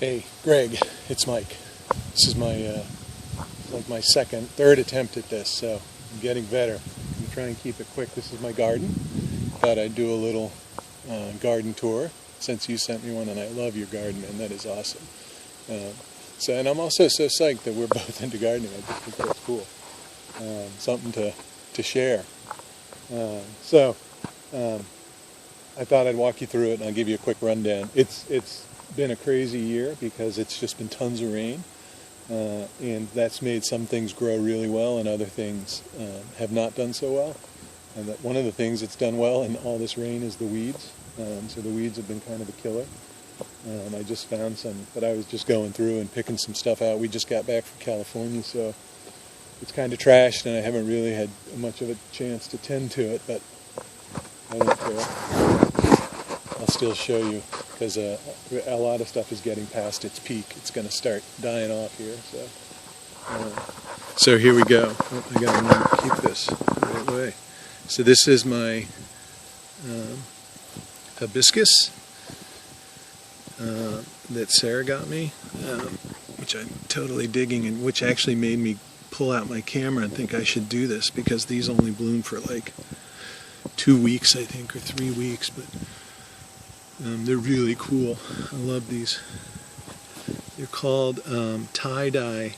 Hey, Greg, it's Mike. This is my like my third attempt at this, so I'm getting better. I'm trying to keep it quick. This is my garden. Thought I'd do a little garden tour since you sent me one, and I love your garden, and that is awesome. And I'm also so psyched that we're both into gardening. I just think that's cool. Something to share. I thought I'd walk you through it, and I'll give you a quick rundown. It's been a crazy year because it's just been tons of rain, and that's made some things grow really well and other things have not done so well. And that one of the things that's done well in all this rain is the weeds. So the weeds have been kind of a killer. I just found some, but I was just going through and picking some stuff out. We just got back from California, so it's kind of trashed, and I haven't really had much of a chance to tend to it, but I don't care. I'll still show you, because a lot of stuff is getting past its peak. It's going to start dying off here. So here we go. Oh, I got to remember to keep this the right way. So this is my hibiscus that Sarah got me, which I'm totally digging, and which actually made me pull out my camera and think I should do this, because these only bloom for like 2 weeks, I think, or 3 weeks, but they're really cool. I love these. They're called tie-dye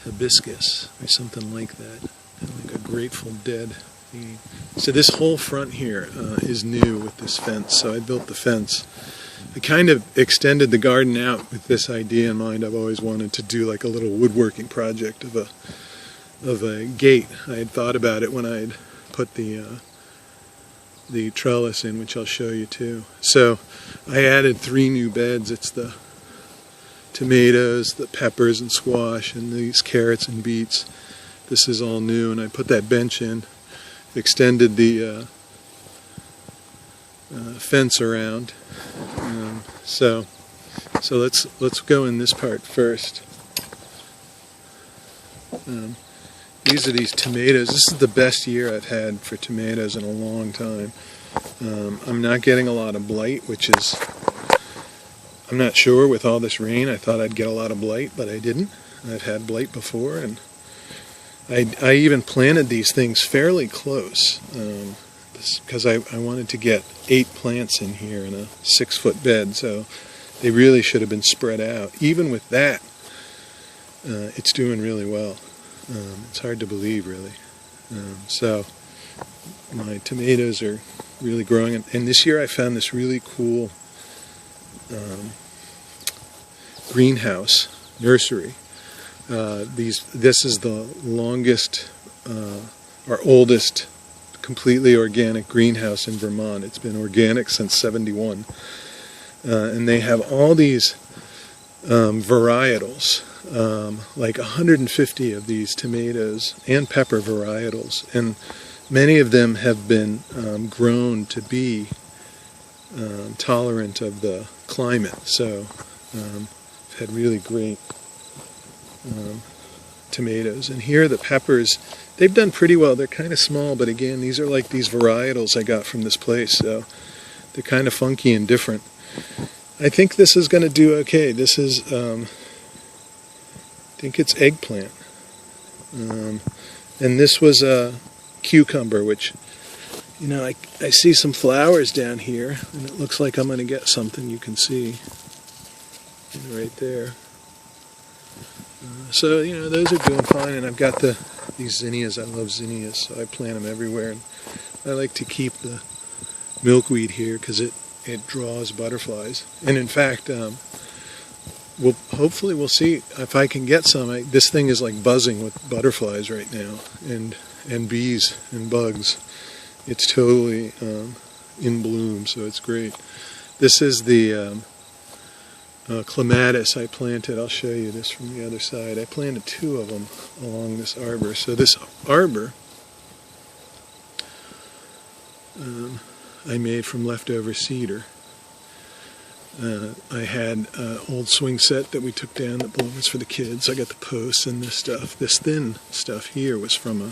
hibiscus or something like that, kind of like a Grateful Dead thing. So this whole front here is new with this fence. So I built the fence. I kind of extended the garden out with this idea in mind. I've always wanted to do like a little woodworking project of a gate. I had thought about it when I had put the trellis in, which I'll show you too. So I added 3 new beds. It's the tomatoes, the peppers and squash, and these carrots and beets. This is all new, and I put that bench in, extended the fence around. So let's go in this part first. These are these tomatoes. This is the best year I've had for tomatoes in a long time. I'm not getting a lot of blight, which is, I'm not sure, with all this rain. I thought I'd get a lot of blight, but I didn't. I've had blight before, and I even planted these things fairly close, because I wanted to get 8 plants in here in a 6-foot bed, so they really should have been spread out. Even with that, it's doing really well. It's hard to believe, really. So my tomatoes are really growing, and this year I found this really cool greenhouse nursery. This is the longest or oldest completely organic greenhouse in Vermont. It's been organic since '71, and they have all these varietals. Like 150 of these tomatoes and pepper varietals, and many of them have been grown to be tolerant of the climate. So I've had really great tomatoes. And here the peppers, they've done pretty well. They're kind of small, but again, these are like these varietals I got from this place, so they're kind of funky and different. I think this is going to do okay. This is I think it's eggplant. And this was a cucumber, which, you know, I see some flowers down here, and it looks like I'm going to get something. You can see right there. So, you know, those are doing fine, and I've got these zinnias. I love zinnias, so I plant them everywhere. And I like to keep the milkweed here because it draws butterflies. And in fact, hopefully we'll see if I can get some. This thing is like buzzing with butterflies right now, and bees and bugs. It's totally in bloom, so it's great. This is the clematis I planted. I'll show you this from the other side. I planted 2 of them along this arbor. So this arbor I made from leftover cedar. I had an old swing set that we took down that belongs for the kids. I got the posts and this stuff. This thin stuff here was from a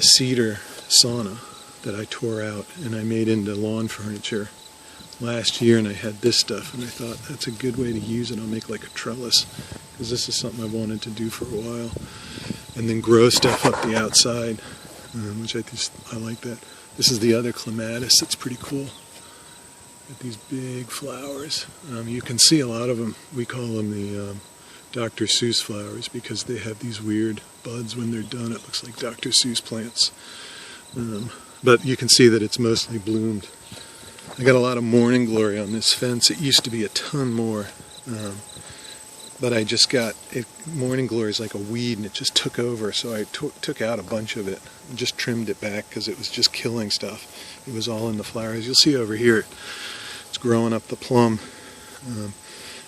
cedar sauna. that I tore out and I made into lawn furniture last year, and I had this stuff, and I thought that's a good way to use it. I'll make like a trellis, because this is something I wanted to do for a while, and then grow stuff up the outside, which I like that. This is the other clematis. It's pretty cool. Got these big flowers. You can see a lot of them. We call them the Dr. Seuss flowers, because they have these weird buds when they're done. It looks like Dr. Seuss plants. But you can see that it's mostly bloomed. I got a lot of morning glory on this fence. It used to be a ton more, but I just got it. Morning glory is like a weed, and it just took over. So I took out a bunch of it and just trimmed it back because it was just killing stuff. It was all in the flowers. You'll see over here, it's growing up the plum.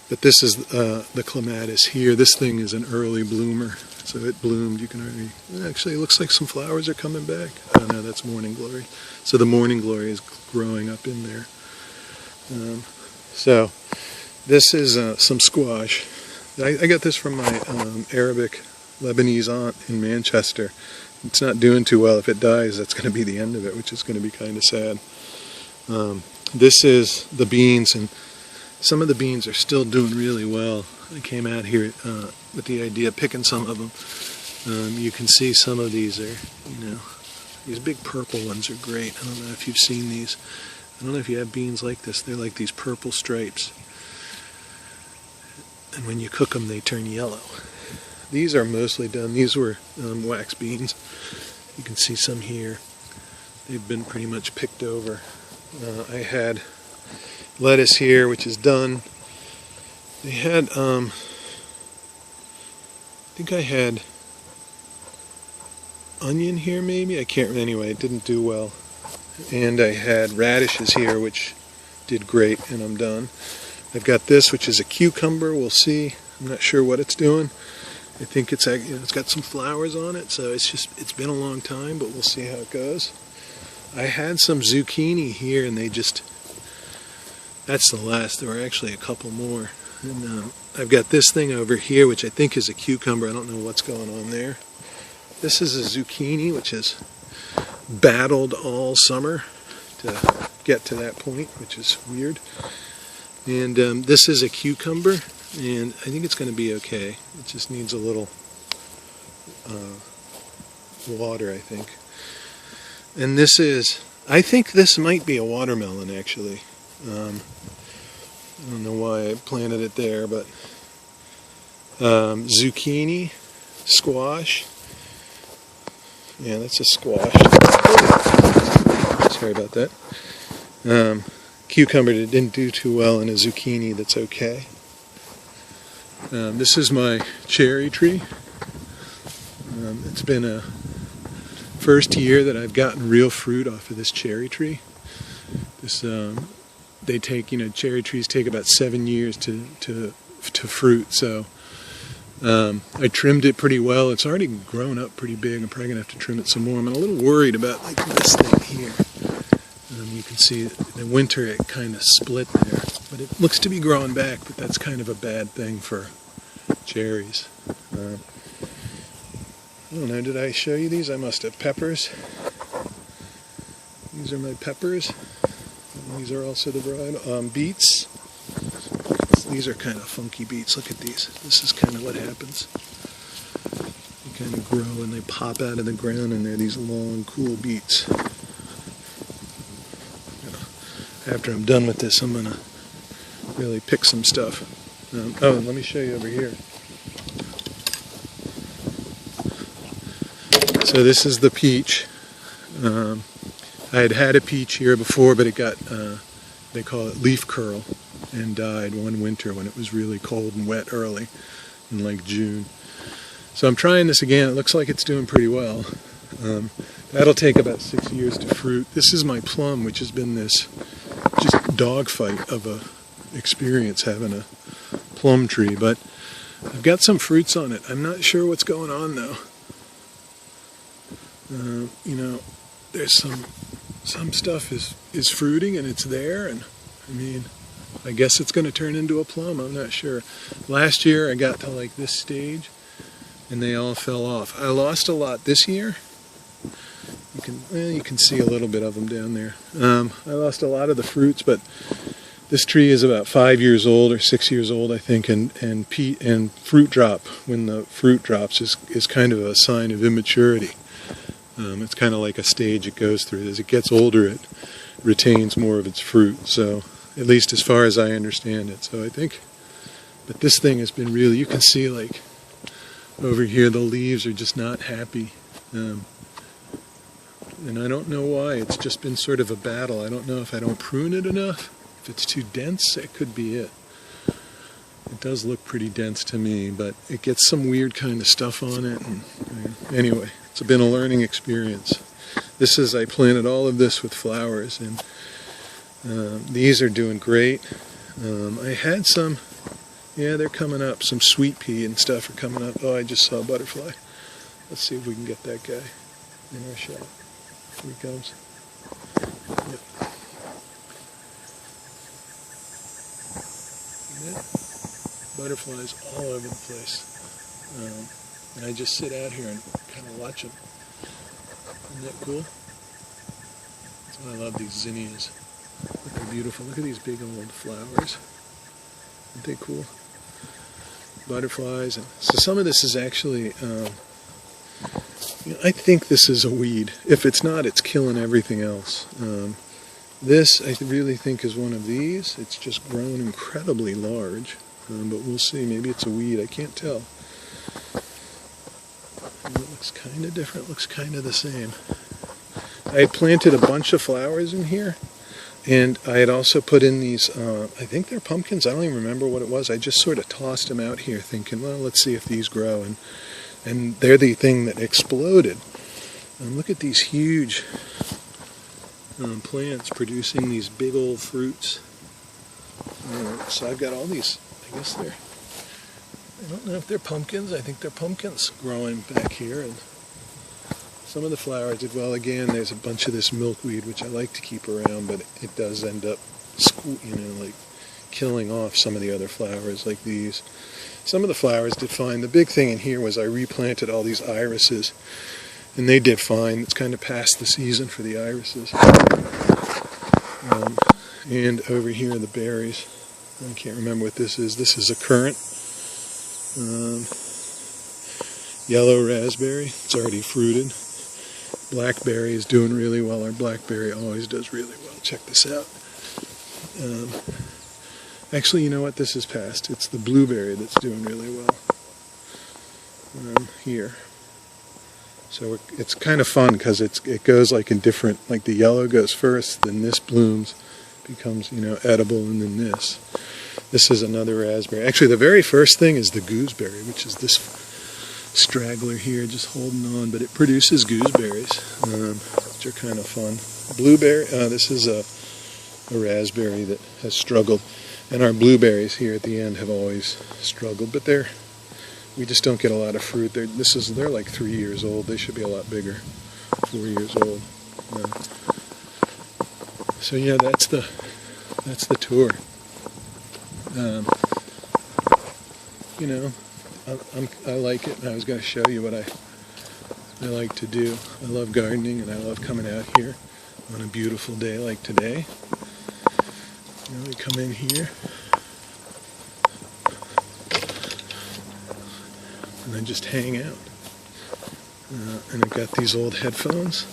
But this is the clematis here. This thing is an early bloomer, so it bloomed. You can already, actually, it looks like some flowers are coming back. Oh no, that's morning glory. So the morning glory is growing up in there. So this is some squash. I got this from my Arabic Lebanese aunt in Manchester. It's not doing too well. If it dies, that's going to be the end of it, which is going to be kind of sad. This is the beans, and some of the beans are still doing really well. I came out here with the idea of picking some of them. You can see some of these are, these big purple ones are great. I don't know if you've seen these. I don't know if you have beans like this. They're like these purple stripes. And when you cook them, they turn yellow. These are mostly done. These were wax beans. You can see some here. They've been pretty much picked over. I had lettuce here, which is done. They had, I think I had onion here maybe. I can't, anyway, it didn't do well. And I had radishes here, which did great, and I'm done. I've got this, which is a cucumber. We'll see. I'm not sure what it's doing. I think it's got some flowers on it, so it's been a long time, but we'll see how it goes. I had some zucchini here, and that's the last. There were actually a couple more. And I've got this thing over here, which I think is a cucumber. I don't know what's going on there. This is a zucchini, which has battled all summer to get to that point, which is weird. And this is a cucumber, and I think it's going to be okay. It just needs a little water, I think. And this is, I think this might be a watermelon, actually. I don't know why I planted it there, but zucchini, squash. Yeah, that's a squash. Sorry about that. Cucumber that didn't do too well, and a zucchini that's okay. This is my cherry tree. It's been a first year that I've gotten real fruit off of this cherry tree. This they take, cherry trees take about 7 years to fruit, so I trimmed it pretty well. It's already grown up pretty big. I'm probably gonna have to trim it some more. I'm a little worried about like this thing here. You can see in the winter it kind of split there, but it looks to be growing back, but that's kind of a bad thing for cherries. I don't know, did I show you these? I must have. Peppers. These are my peppers. And these are also the variety. Beets. These are kind of funky beets. Look at these. This is kind of what happens. They kind of grow and they pop out of the ground, and they're these long, cool beets. After I'm done with this, I'm going to really pick some stuff. Let me show you over here. So this is the peach. I had a peach here before, but it got, they call it leaf curl, and died one winter when it was really cold and wet early in like June. So I'm trying this again. It looks like it's doing pretty well. That'll take about 6 years to fruit. This is my plum, which has been this just dogfight of a experience having a plum tree, but I've got some fruits on it. I'm not sure what's going on though. There's some stuff is fruiting and it's there, and I guess it's going to turn into a plum. I'm not sure. Last year I got to like this stage and they all fell off. I lost a lot this year. You you can see a little bit of them down there. I lost a lot of the fruits, but this tree is about 5 years old or 6 years old, I think, and fruit drop, when the fruit drops, is kind of a sign of immaturity. It's kind of like a stage it goes through. As it gets older, it retains more of its fruit, so at least as far as I understand it. So I think, but this thing has been really, you can see like over here the leaves are just not happy. And I don't know why. It's just been sort of a battle. I don't know if I don't prune it enough. If it's too dense, it could be it. It does look pretty dense to me, but it gets some weird kind of stuff on it. And anyway, it's been a learning experience. I planted all of this with flowers, and these are doing great. I had some, yeah, they're coming up. Some sweet pea and stuff are coming up. Oh, I just saw a butterfly. Let's see if we can get that guy in our shot. Here he comes. Yep. Butterflies all over the place. And I just sit out here and kind of watch them. Isn't that cool? That's why I love these zinnias. They're beautiful. Look at these big old flowers. Aren't they cool? Butterflies. And so some of this is actually, I think this is a weed. If it's not, it's killing everything else. This, I really think, is one of these. It's just grown incredibly large. But we'll see. Maybe it's a weed. I can't tell. It looks kind of different. Looks kind of the same. I had planted a bunch of flowers in here. And I had also put in these, I think they're pumpkins. I don't even remember what it was. I just sort of tossed them out here thinking, well, let's see if these grow. And they're the thing that exploded. Look at these huge plants producing these big old fruits. So I've got all these, I guess I don't know if they're pumpkins. I think they're pumpkins growing back here. And some of the flowers did well. Again, there's a bunch of this milkweed, which I like to keep around, but it does end up, like killing off some of the other flowers like these. Some of the flowers did fine. The big thing in here was I replanted all these irises, and they did fine. It's kind of past the season for the irises. And over here, the berries. I can't remember what this is. This is a currant. Yellow raspberry. It's already fruited. Blackberry is doing really well. Our blackberry always does really well. Check this out. Actually, you know what? This is past. It's the blueberry that's doing really well. Here. So it's kind of fun because it goes like in different, like the yellow goes first, then this blooms, becomes, edible, and then this. This is another raspberry. Actually, the very first thing is the gooseberry, which is this straggler here just holding on, but it produces gooseberries, which are kind of fun. Blueberry, this is a raspberry that has struggled, and our blueberries here at the end have always struggled, but we just don't get a lot of fruit. They're like 3 years old. They should be a lot bigger. 4 years old. So yeah, that's the tour. I like it, and I was going to show you what I like to do. I love gardening, and I love coming out here on a beautiful day like today. We come in here, and I just hang out. And I've got these old headphones.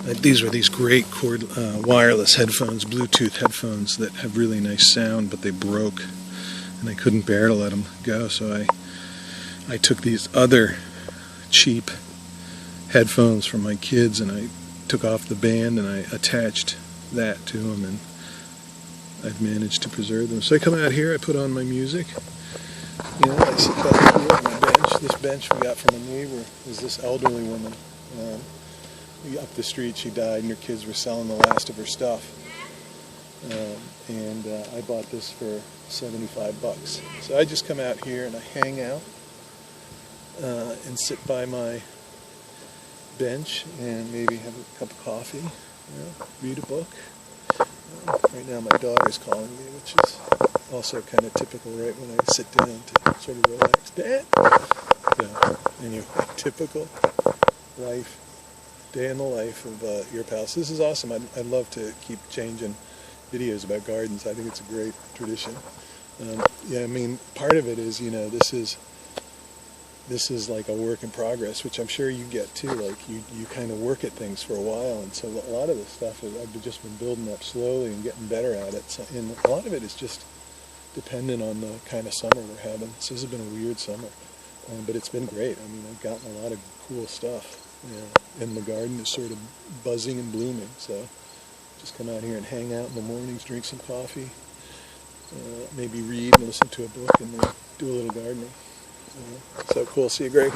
These were these great wireless headphones, Bluetooth headphones that have really nice sound, but they broke, and I couldn't bear to let them go, so I took these other cheap headphones from my kids, and I took off the band and I attached that to them, and I've managed to preserve them. So I come out here, I put on my music, I sit back here on my bench. This bench we got from a neighbor is this elderly woman. Up the street, she died, and her kids were selling the last of her stuff. And I bought this for $75. So I just come out here and I hang out and sit by my bench and maybe have a cup of coffee, read a book. Right now my dog is calling me, which is also kind of typical right when I sit down to sort of relax. Dad! So, anyway, typical life. day in the life of your pals. This is awesome. I'd love to keep changing videos about gardens. I think it's a great tradition. Yeah, I mean, part of it is, this is like a work in progress, which I'm sure you get too. Like you kind of work at things for a while, and so a lot of this stuff I've just been building up slowly and getting better at it. So, and a lot of it is just dependent on the kind of summer we're having. So this has been a weird summer, but it's been great. I mean, I've gotten a lot of cool stuff, and the garden is sort of buzzing and blooming. So just come out here and hang out in the mornings, drink some coffee, maybe read and listen to a book, and then do a little gardening. So cool. See you, Greg.